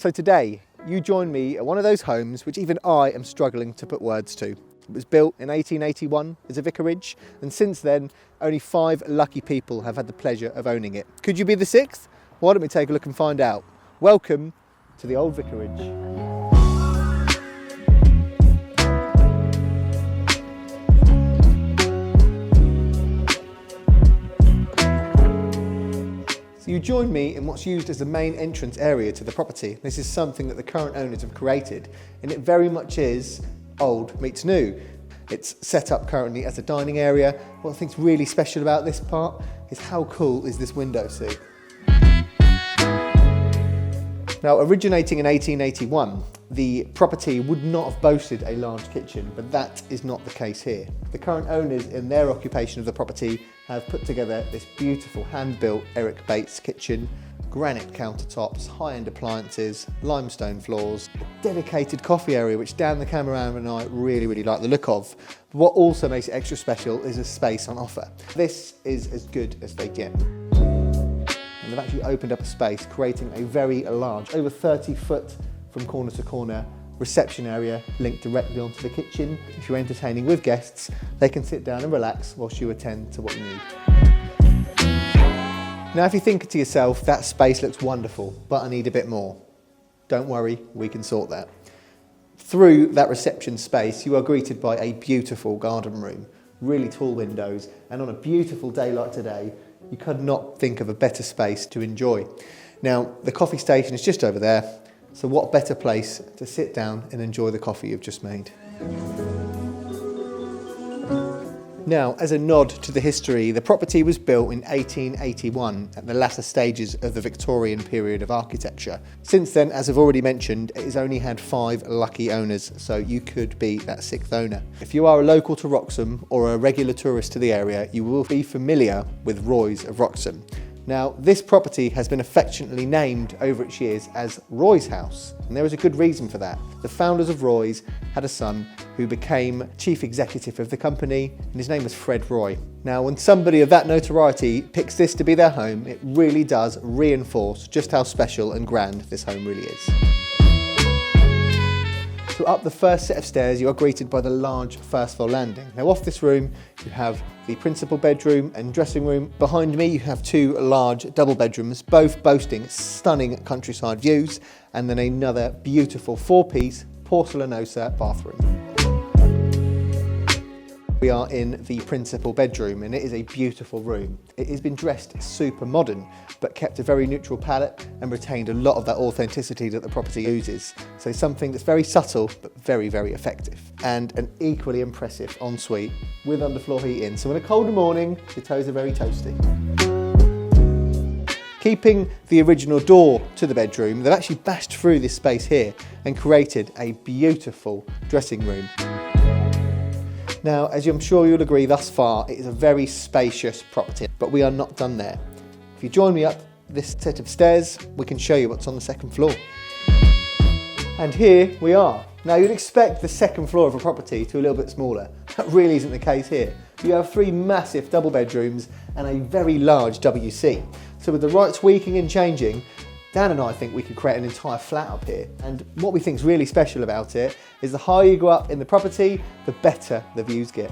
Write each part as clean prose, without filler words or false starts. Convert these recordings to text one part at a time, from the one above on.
So today, you join me at one of those homes which even I am struggling to put words to. It was built in 1881 as a vicarage, and since then, only 5 lucky people have had the pleasure of owning it. Could you be the 6th? Why don't we take a look and find out? Welcome to the Old Vicarage. So you join me in what's used as the main entrance area to the property. This is something that the current owners have created, and it very much is old meets new. It's set up currently as a dining area. What I think's really special about this part is how cool is this window seat. Now, originating in 1881, the property would not have boasted a large kitchen, but that is not the case here. The current owners, in their occupation of the property, have put together this beautiful hand-built Eric Bates kitchen, granite countertops, high-end appliances, limestone floors, a dedicated coffee area, which Dan the cameraman and I really like the look of. But what also makes it extra special is the space on offer. This is as good as they get. And they've actually opened up a space, creating a very large, over 30 foot from corner to corner, reception area linked directly onto the kitchen. If you're entertaining with guests, they can sit down and relax whilst you attend to what you need. Now, if you think to yourself, that space looks wonderful, but I need a bit more. Don't worry, we can sort that. Through that reception space, you are greeted by a beautiful garden room, really tall windows, and on a beautiful day like today, you could not think of a better space to enjoy. Now, the coffee station is just over there, so what better place to sit down and enjoy the coffee you've just made. Now, as a nod to the history, the property was built in 1881 at the latter stages of the Victorian period of architecture. Since then, as I've already mentioned, it has only had 5 lucky owners, so you could be that 6th owner. If you are a local to Wroxham or a regular tourist to the area, you will be familiar with Roy's of Wroxham. Now, this property has been affectionately named over its years as Roy's House, and there is a good reason for that. The founders of Roy's had a son who became chief executive of the company, and his name was Fred Roy. Now, when somebody of that notoriety picks this to be their home, it really does reinforce just how special and grand this home really is. So up the first set of stairs, you are greeted by the large first floor landing. Now, off this room, you have the principal bedroom and dressing room. Behind me, you have 2 large double bedrooms, both boasting stunning countryside views, and then another beautiful 4-piece porcelanosa bathroom. We are in the principal bedroom, and it is a beautiful room. It has been dressed super modern, but kept a very neutral palette and retained a lot of that authenticity that the property oozes. So something that's very subtle, but very effective. And an equally impressive ensuite with underfloor heating. So on a colder morning, your toes are very toasty. Keeping the original door to the bedroom, they've actually bashed through this space here and created a beautiful dressing room. Now, as I'm sure you'll agree thus far, it is a very spacious property, but we are not done there. If you join me up this set of stairs, we can show you what's on the 2nd floor. And here we are. Now, you'd expect the 2nd floor of a property to be a little bit smaller. That really isn't the case here. You have 3 massive double bedrooms and a very large WC. So with the right tweaking and changing, Dan and I think we could create an entire flat up here. And what we think is really special about it is the higher you go up in the property, the better the views get.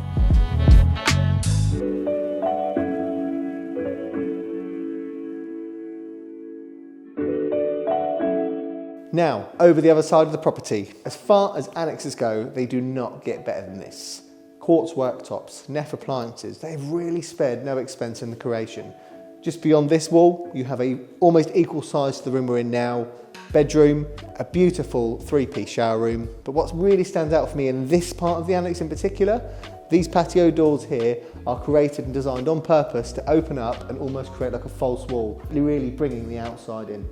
Now, over the other side of the property, as far as annexes go, they do not get better than this. Quartz worktops, Neff appliances, they've really spared no expense in the creation. Just beyond this wall, you have a almost equal size to the room we're in now, bedroom, a beautiful 3-piece shower room. But what really stands out for me in this part of the annex in particular, these patio doors here are created and designed on purpose to open up and almost create like a false wall, really bringing the outside in.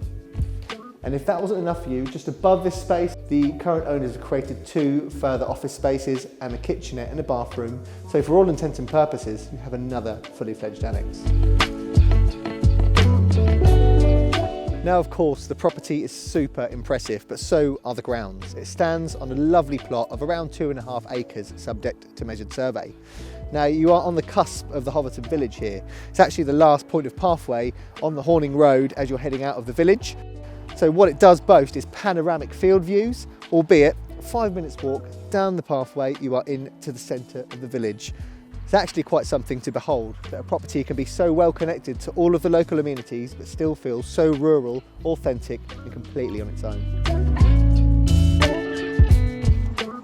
And if that wasn't enough for you, just above this space, the current owners have created 2 further office spaces and a kitchenette and a bathroom. So for all intents and purposes, you have another fully fledged annex. Now, of course, the property is super impressive, but so are the grounds. It stands on a lovely plot of around 2.5 acres, subject to measured survey. Now, you are on the cusp of the Hoverton village here. It's actually the last point of pathway on the Horning Road as you're heading out of the village. So what it does boast is panoramic field views, albeit 5 minutes walk down the pathway, you are into the centre of the village. It's actually quite something to behold, that a property can be so well connected to all of the local amenities, but still feel so rural, authentic, and completely on its own.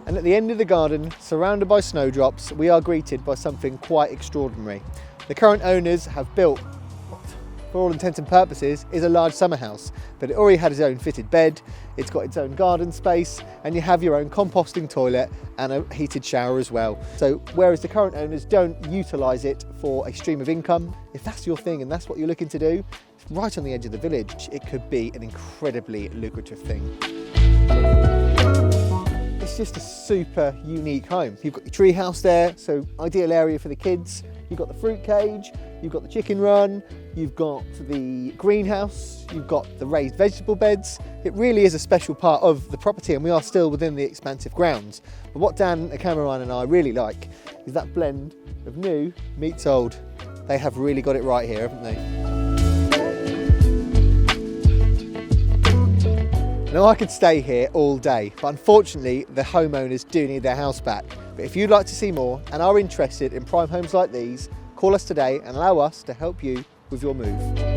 And at the end of the garden, surrounded by snowdrops, we are greeted by something quite extraordinary. The current owners have built, for all intents and purposes, is a large summer house, but it already had its own fitted bed, it's got its own garden space, and you have your own composting toilet and a heated shower as well. So whereas the current owners don't utilise it for a stream of income, if that's your thing and that's what you're looking to do, it's right on the edge of the village, it could be an incredibly lucrative thing. It's just a super unique home. You've got your tree house there, so ideal area for the kids. You've got the fruit cage, you've got the chicken run, you've got the greenhouse, you've got the raised vegetable beds. It really is a special part of the property, and we are still within the expansive grounds. But what Dan, the cameraman, and I really like is that blend of new meets old. They have really got it right here, haven't they? Now I could stay here all day, but unfortunately the homeowners do need their house back. But if you'd like to see more and are interested in prime homes like these, call us today and allow us to help you with your move.